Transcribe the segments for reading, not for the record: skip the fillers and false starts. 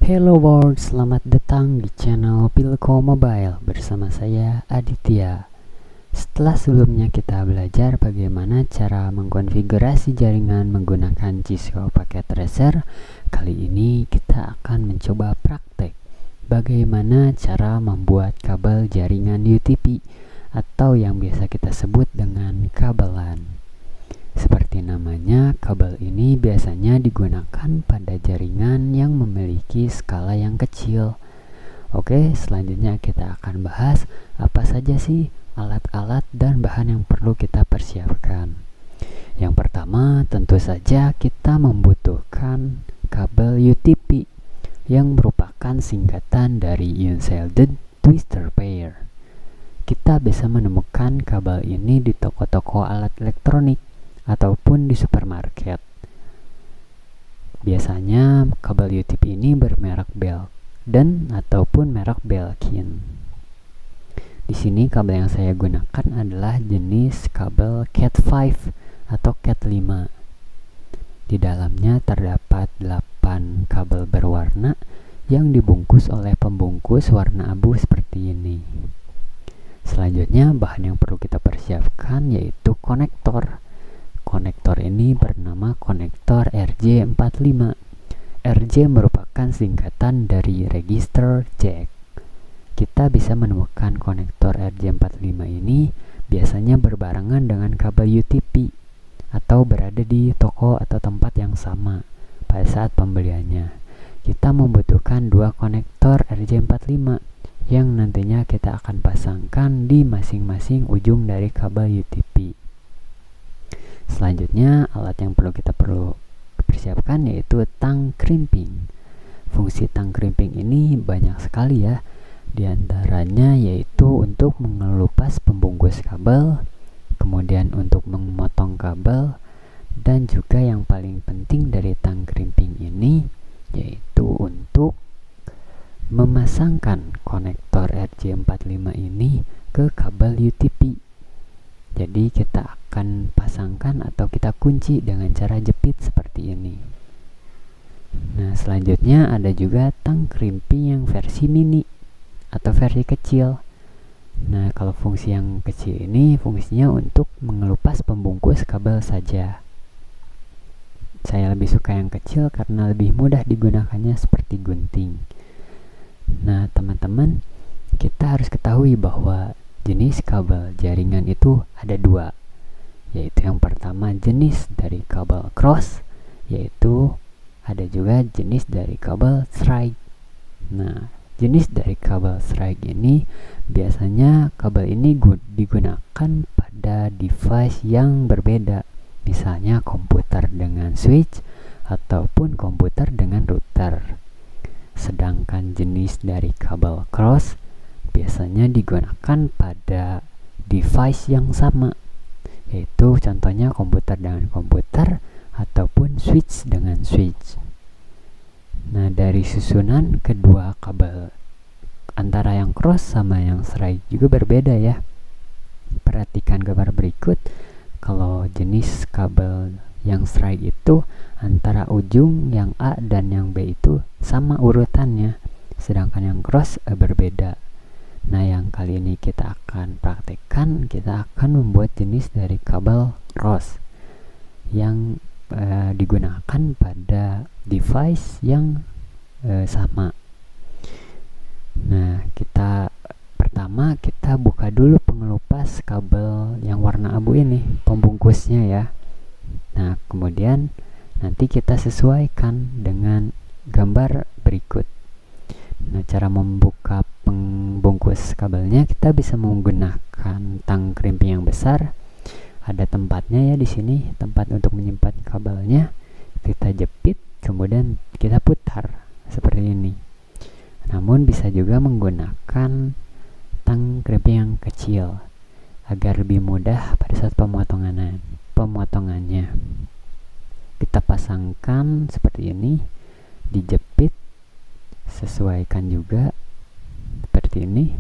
Hello world, selamat datang di channel Pilko Mobile bersama saya Aditya. Setelah sebelumnya kita belajar bagaimana cara mengkonfigurasi jaringan menggunakan Cisco Packet Tracer, kali ini kita akan mencoba praktek bagaimana cara membuat kabel jaringan UTP atau yang biasa kita sebut dengan kabelan. Seperti namanya, kabel ini biasanya digunakan pada jaringan yang memiliki skala yang kecil. Oke, selanjutnya kita akan bahas apa saja sih alat-alat dan bahan yang perlu kita persiapkan. Yang pertama, tentu saja kita membutuhkan kabel UTP yang merupakan singkatan dari Unshielded Twister Pair. Kita bisa menemukan kabel ini di toko-toko alat elektronik ataupun di supermarket. Biasanya kabel UTP ini bermerek Belden ataupun merek Belkin. Di sini kabel yang saya gunakan adalah jenis kabel Cat5 atau Cat5. Di dalamnya terdapat 8 kabel berwarna yang dibungkus oleh pembungkus warna abu seperti ini. Selanjutnya bahan yang perlu kita persiapkan yaitu konektor. Konektor ini bernama konektor RJ45. RJ merupakan singkatan dari register jack. Kita bisa menemukan konektor RJ45 ini biasanya berbarengan dengan kabel UTP atau berada di toko atau tempat yang sama pada saat pembeliannya. Kita membutuhkan 2 konektor RJ45 yang nantinya kita akan pasangkan di masing-masing ujung dari kabel UTP. Selanjutnya, alat yang kita perlu persiapkan yaitu tang crimping. Fungsi tang crimping ini banyak sekali ya. Di antaranya yaitu untuk mengelupas pembungkus kabel, kemudian untuk memotong kabel, dan juga yang paling penting dari tang crimping ini yaitu untuk memasangkan konektor RJ45 ini ke kabel UTP. Jadi kita akan pasangkan atau kita kunci dengan cara jepit seperti ini. Nah, selanjutnya ada juga tang crimping yang versi mini atau versi kecil. Nah, kalau fungsi yang kecil ini fungsinya untuk mengelupas pembungkus kabel saja. Saya lebih suka yang kecil karena lebih mudah digunakannya seperti gunting. Nah, teman-teman, kita harus ketahui bahwa jenis kabel jaringan itu ada 2, yaitu yang pertama jenis dari kabel cross, yaitu ada juga jenis dari kabel strike. Nah, jenis dari kabel strike ini biasanya kabel ini digunakan pada device yang berbeda, misalnya komputer dengan switch ataupun komputer dengan router. Sedangkan jenis dari kabel cross biasanya digunakan pada device yang sama, yaitu contohnya komputer dengan komputer ataupun switch dengan switch. Nah, dari susunan kedua kabel antara yang cross sama yang strike juga berbeda ya. Perhatikan gambar berikut. Kalau jenis kabel yang strike itu antara ujung yang A dan yang B itu sama urutannya, sedangkan yang cross berbeda. Nah, yang kali ini kita akan praktekkan, kita akan membuat jenis dari kabel cross yang digunakan pada device yang sama. Nah, pertama kita buka dulu pengelupas kabel yang warna abu ini, pembungkusnya ya. Nah, kemudian nanti kita sesuaikan dengan gambar berikut. Nah, cara membuka pembungkus kabelnya kita bisa menggunakan tang crimping yang besar. Ada tempatnya ya di sini, tempat untuk menyimpan kabelnya. Kita jepit, kemudian kita putar seperti ini. Namun bisa juga menggunakan tang crimping yang kecil agar lebih mudah pada saat pemotongannya. Kita pasangkan seperti ini, dijepit, sesuaikan juga seperti ini.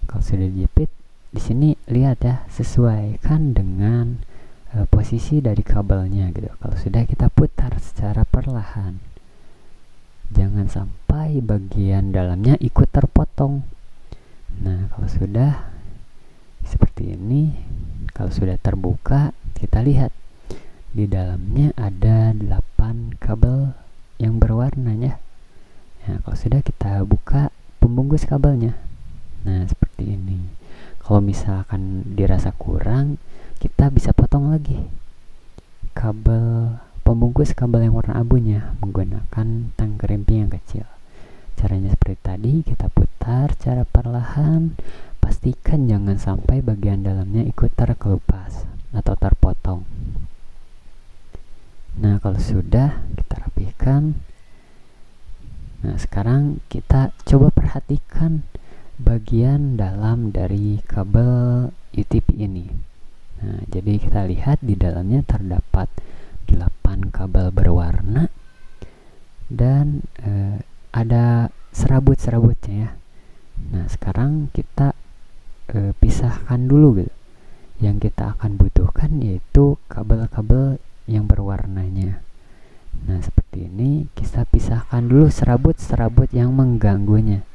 Kalau sudah dijepit, di sini lihat ya, sesuaikan dengan posisi dari kabelnya gitu. Kalau sudah, kita putar secara perlahan. Jangan jangan sampai bagian dalamnya ikut terpotong. Nah, kalau sudah seperti ini, kalau sudah terbuka, kita lihat di dalamnya ada 8 kabel yang berwarnanya. Nah, kalau sudah, kita buka pembungkus kabelnya. Nah, seperti ini. Kalau misalkan dirasa kurang, kita bisa potong lagi kabel pembungkus kabel yang warna abunya menggunakan tang krimping yang kecil. Caranya seperti tadi, kita putar secara perlahan, pastikan jangan sampai bagian dalamnya ikut terkelupas atau terpotong. Nah, kalau sudah, kita rapihkan. Nah, sekarang kita coba perhatikan bagian dalam dari kabel UTP ini. Nah, jadi kita lihat di dalamnya terdapat 8 kabel berwarna dan ada serabut-serabutnya ya. Nah, sekarang kita pisahkan dulu gitu. Yang kita akan butuhkan yaitu kabel-kabel yang berwarnanya. Nah, seperti ini kita pisahkan dulu serabut-serabut yang mengganggunya.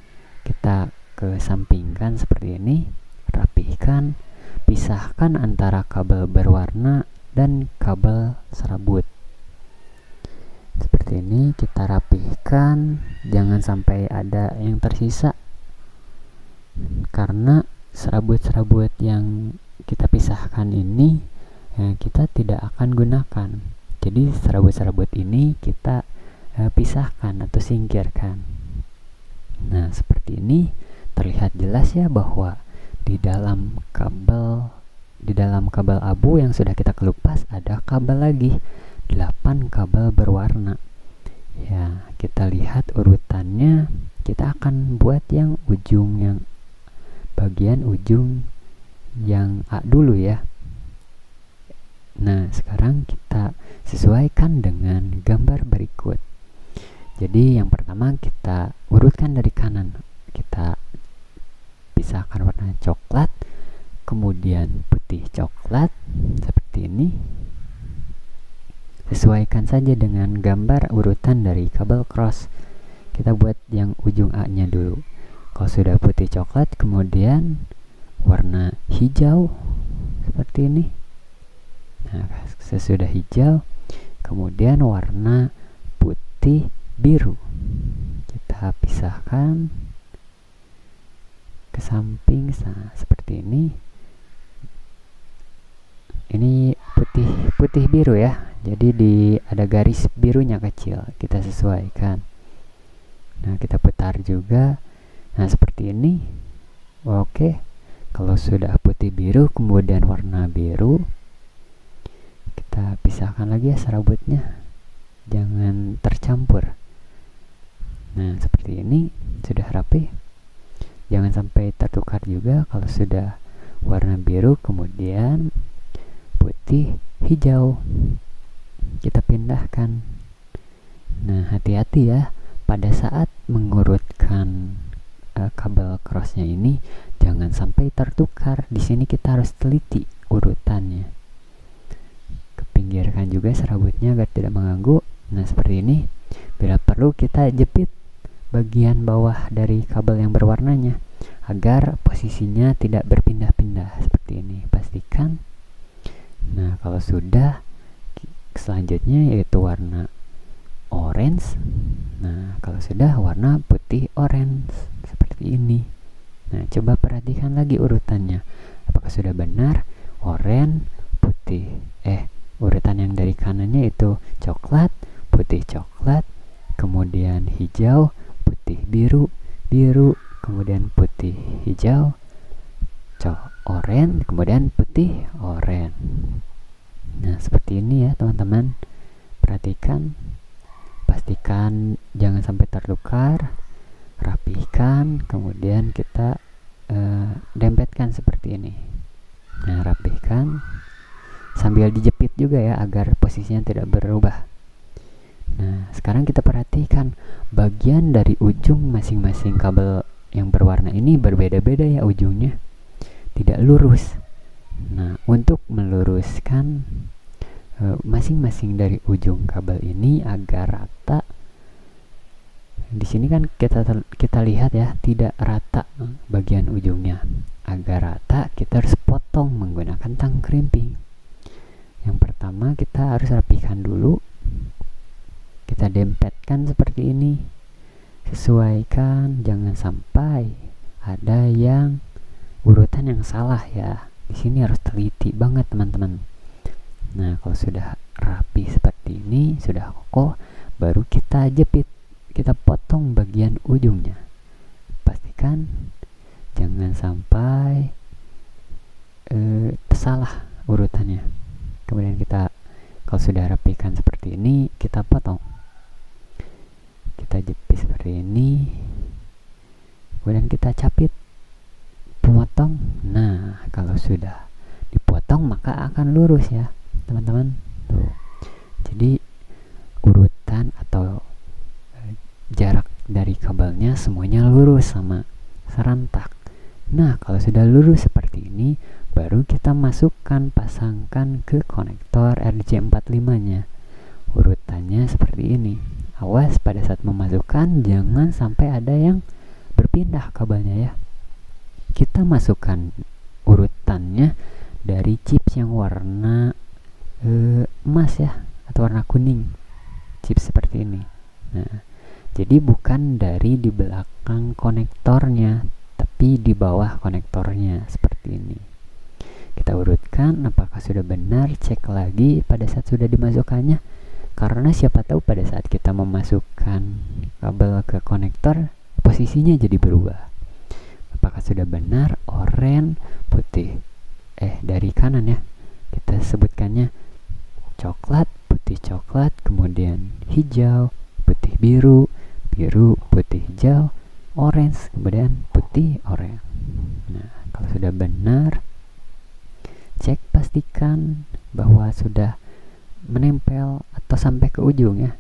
Kita kesampingkan seperti ini, rapihkan, pisahkan antara kabel berwarna dan kabel serabut. Seperti ini kita rapihkan, jangan sampai ada yang tersisa, karena serabut-serabut yang kita pisahkan ini kita tidak akan gunakan. Jadi serabut-serabut ini kita pisahkan atau singkirkan. Nah, seperti ini terlihat jelas ya bahwa di dalam kabel abu yang sudah kita kelupas ada kabel lagi, 8 kabel berwarna. Ya, kita lihat urutannya. Kita akan buat yang bagian ujung yang A dulu ya. Nah, sekarang kita sesuaikan dengan gambar berikut. Jadi yang pertama kita urutkan dari kanan. Kita pisahkan warna coklat, kemudian putih coklat seperti ini. Sesuaikan saja dengan gambar urutan dari kabel cross. Kita buat yang ujung A nya dulu. Kalau sudah putih coklat, kemudian warna hijau seperti ini. Nah, sesudah hijau, kemudian warna putih biru. Kita pisahkan ke samping seperti ini. Ini putih biru ya. Jadi ada garis birunya kecil, kita sesuaikan. Nah, kita putar juga. Nah, seperti ini. Oke. Kalau sudah putih biru kemudian warna biru, kita pisahkan lagi ya serabutnya. Jangan tercampur. Nah, seperti ini sudah rapi. Jangan sampai tertukar juga. Kalau sudah warna biru kemudian putih hijau, kita pindahkan. Nah, hati-hati ya pada saat mengurutkan kabel crossnya ini, jangan sampai tertukar. Di sini kita harus teliti urutannya. Kepinggirkan juga serabutnya agar tidak mengganggu. Nah, seperti ini. Bila perlu kita jepit bagian bawah dari kabel yang berwarnanya agar posisinya tidak berpindah-pindah seperti ini. Pastikan. Nah, kalau sudah, selanjutnya yaitu warna orange. Nah, kalau sudah warna putih orange seperti ini. Nah, coba perhatikan lagi urutannya. Apakah sudah benar? Orange, putih. Urutan yang dari kanannya itu coklat, putih coklat, kemudian hijau, putih biru, biru, kemudian putih hijau, orange, kemudian putih orange. Nah, seperti ini ya teman-teman. Perhatikan, pastikan jangan sampai tertukar, rapihkan, kemudian kita dempetkan seperti ini. Nah, rapihkan sambil dijepit juga ya agar posisinya tidak berubah. Nah, sekarang kita perhatikan bagian dari ujung masing-masing kabel yang berwarna ini berbeda-beda ya ujungnya, tidak lurus. Nah, untuk meluruskan masing-masing dari ujung kabel ini agar rata, di sini kan kita lihat ya, tidak rata bagian ujungnya. Agar rata, kita harus potong menggunakan tang crimping. Yang pertama kita harus rapikan dulu. Kita dempetkan seperti ini. Sesuaikan, jangan sampai ada yang urutan yang salah ya. Di sini harus teliti banget teman-teman. Nah, kalau sudah rapi seperti ini, sudah kokoh, baru kita jepit. Kita potong bagian ujungnya. Pastikan jangan sampai salah urutannya. Kemudian kita, kalau sudah rapikan seperti ini, kita potong. Kita jepit seperti ini. Kemudian kita capit, potong. Nah, kalau sudah dipotong maka akan lurus ya teman-teman. Tuh. Jadi urutan atau jarak dari kabelnya semuanya lurus sama serentak. Nah, kalau sudah lurus seperti ini, baru kita masukkan, pasangkan ke konektor RJ45 nya. Urutannya seperti ini. Awas pada saat memasukkan, jangan sampai ada yang berpindah kabelnya ya. Kita masukkan urutannya dari chips yang warna emas ya, atau warna kuning, chips seperti ini. Nah, jadi bukan dari di belakang konektornya, tapi di bawah konektornya seperti ini. Kita urutkan apakah sudah benar, cek lagi pada saat sudah dimasukkannya, karena siapa tahu pada saat kita memasukkan kabel ke konektor posisinya jadi berubah. Apakah sudah benar, oranye, putih, dari kanan ya, kita sebutkannya coklat, putih coklat, kemudian hijau, putih biru, biru, putih hijau, orange, kemudian putih oranye. Nah, kalau sudah benar, cek pastikan bahwa sudah menempel atau sampai ke ujung ya.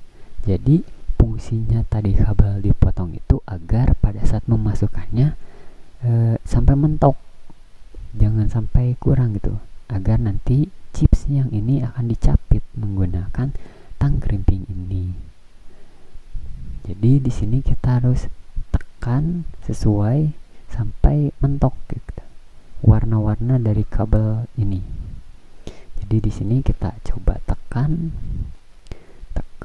Jadi fungsinya tadi kabel dipotong itu agar pada saat memasukkannya sampai mentok, jangan sampai kurang gitu, agar nanti chips yang ini akan dicapit menggunakan tang crimping ini. Jadi di sini kita harus tekan sesuai sampai mentok gitu, warna-warna dari kabel ini. Jadi di sini kita coba tekan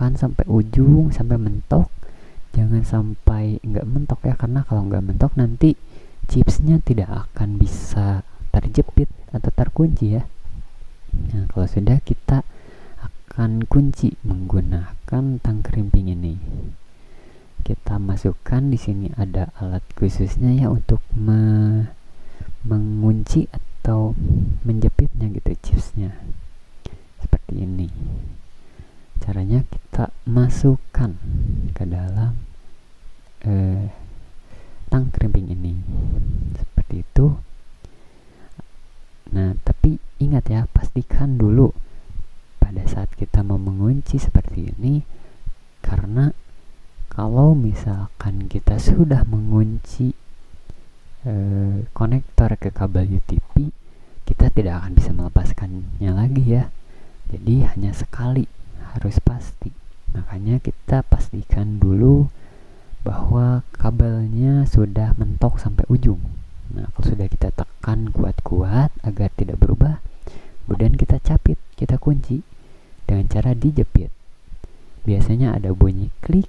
sampai ujung, sampai mentok. Jangan sampai nggak mentok ya, karena kalau nggak mentok nanti chipsnya tidak akan bisa terjepit atau terkunci ya. Nah, kalau sudah, kita akan kunci menggunakan tang crimping ini. Kita masukkan, di sini ada alat khususnya ya untuk mengunci atau menjepitnya gitu chipsnya. Seperti ini. Caranya kita masukkan ke dalam tang crimping ini seperti itu. Nah, tapi ingat ya, pastikan dulu pada saat kita mau mengunci seperti ini, karena kalau misalkan kita sudah mengunci konektor ke kabel UTP, kita tidak akan bisa melepaskannya lagi ya. Jadi hanya sekali, harus pasti. Makanya kita pastikan dulu bahwa kabelnya sudah mentok sampai ujung. Nah, kalau sudah kita tekan kuat-kuat agar tidak berubah, kemudian kita capit, kita kunci dengan cara dijepit. Biasanya ada bunyi klik.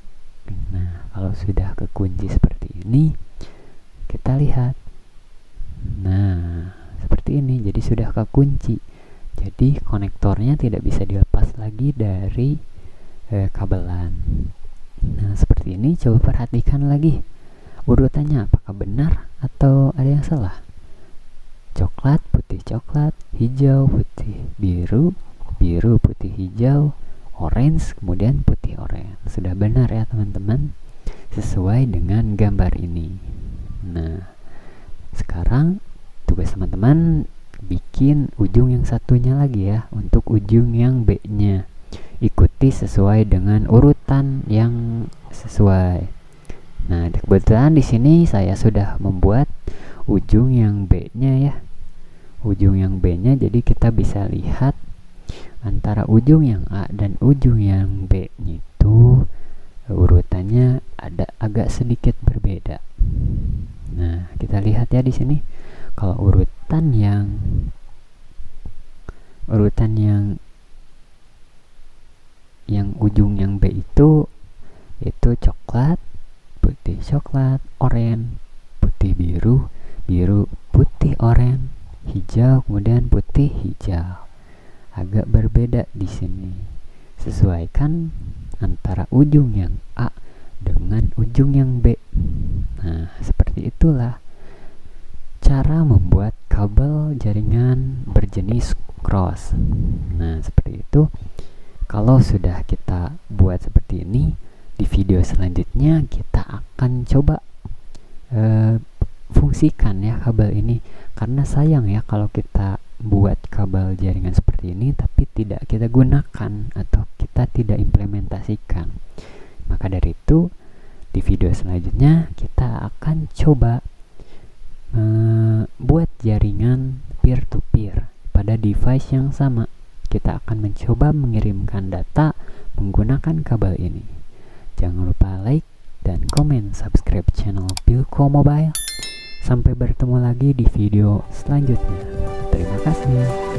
Nah, kalau sudah kekunci seperti ini, kita lihat. Nah, seperti ini. Jadi sudah kekunci. Jadi konektornya tidak bisa dilepas lagi dari kabelan. Nah, seperti ini. Coba perhatikan lagi urutannya, apakah benar atau ada yang salah. Coklat, putih coklat, hijau, putih biru, biru, putih hijau, orange, kemudian putih oranye. Sudah benar ya teman-teman, sesuai dengan gambar ini. Nah, sekarang tugas teman-teman bikin ujung yang satunya lagi ya, untuk ujung yang B nya. Ikuti sesuai dengan urutan yang sesuai. Nah, kebetulan di sini saya sudah membuat ujung yang B nya ya. Ujung yang B nya, jadi kita bisa lihat antara ujung yang A dan ujung yang B nya itu urutannya ada agak sedikit berbeda. Nah, kita lihat ya di sini. Kalau urutan yang ujung yang B itu coklat, putih coklat, oranye, putih biru, biru putih oranye, hijau, kemudian putih hijau. Agak berbeda di sini. Sesuaikan antara ujung yang A dengan ujung yang B. Nah, seperti itulah cara membuat kabel jaringan berjenis cross. Nah, seperti itu. Kalau sudah kita buat seperti ini, di video selanjutnya kita akan coba fungsikan ya kabel ini, karena sayang ya kalau kita buat kabel jaringan seperti ini tapi tidak kita gunakan atau kita tidak implementasikan. Maka dari itu di video selanjutnya kita akan coba buat jaringan peer to peer pada device yang sama. Kita akan mencoba mengirimkan data menggunakan kabel ini. Jangan lupa like dan komen, subscribe channel Pilko Mobile. Sampai bertemu lagi di video selanjutnya. Terima kasih.